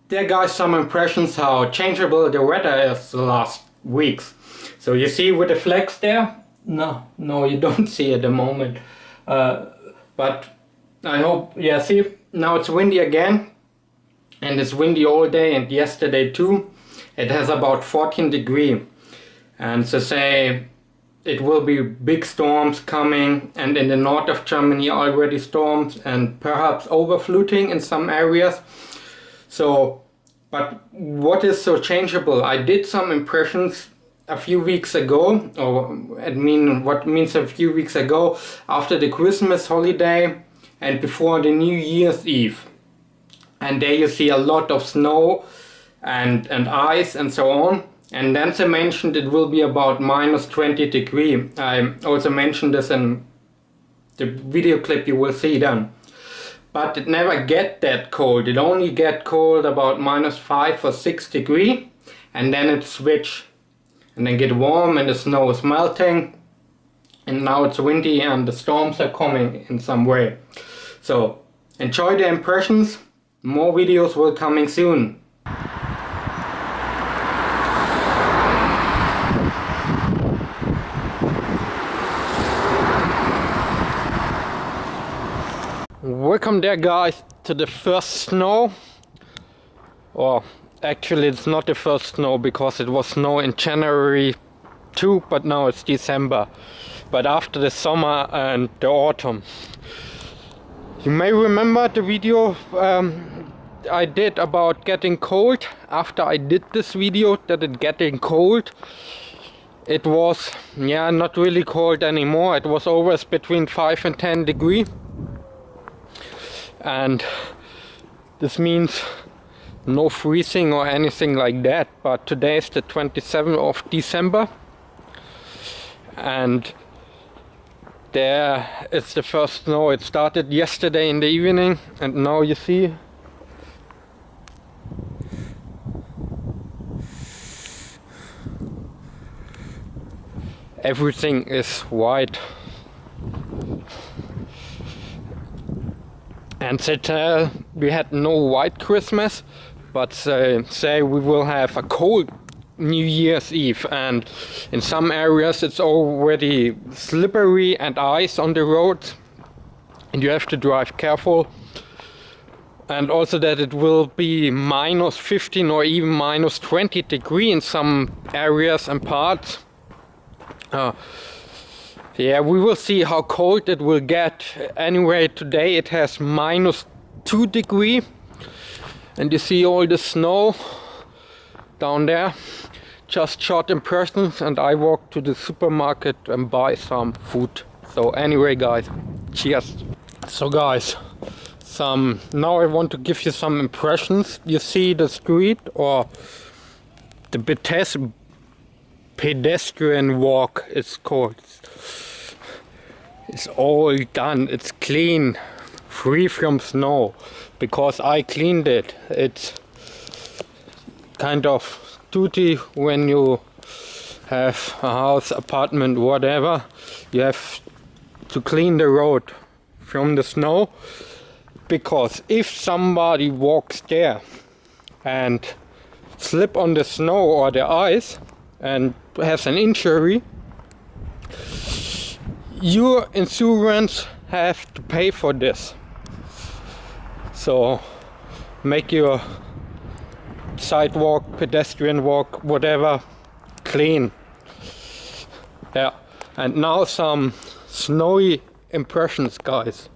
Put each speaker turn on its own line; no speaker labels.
There guys, some impressions how changeable the weather is the last weeks. So you see with the flags there? No, you don't see at the moment. But I hope, yeah, see, now it's windy again. And it's windy all day and yesterday too. It has about 14 degrees. And so say it will be big storms coming, and in the north of Germany already storms and perhaps overfluting in some areas. So, but what is so changeable? I did some impressions a few weeks ago, what means a few weeks ago, after the Christmas holiday and before the New Year's Eve. And there you see a lot of snow and ice and so on. And then they mentioned it will be about minus 20 degrees. I also mentioned this in the video clip you will see then. But it never get that cold. It only get cold about minus 5 or 6 degrees. And then it switch. And then get warm and the snow is melting. And now it's windy and the storms are coming in some way. So enjoy the impressions. More videos will coming soon. Welcome there guys to the first snow. Or actually it's not the first snow because it was snow in January too, but now it's December. But after the summer and the autumn. You may remember the video I did about getting cold. After I did this video that it getting cold, it was not really cold anymore. It was always between 5 and 10 degrees. And this means no freezing or anything like that. But today is the 27th of December. And there is the first snow. It started yesterday in the evening. And now you see everything is white. And they tell we had no white Christmas, but they say we will have a cold New Year's Eve, and in some areas it's already slippery and ice on the road and you have to drive careful. And also that it will be minus 15 or even minus 20 degrees in some areas and parts. Yeah, we will see how cold it will get. Anyway, today it has minus 2 degrees. And you see all the snow down there. Just short impressions, and I walk to the supermarket and buy some food. So anyway guys, cheers. So guys, now I want to give you some impressions. You see the street or the pedestrian walk it's called. It's all done, it's clean, free from snow, because I cleaned it. It's kind of duty when you have a house, apartment, whatever. You have to clean the road from the snow, because if somebody walks there and slip on the snow or the ice and has an injury, your insurance have to pay for this. So make your sidewalk, pedestrian walk, whatever, clean. Yeah, and now some snowy impressions guys.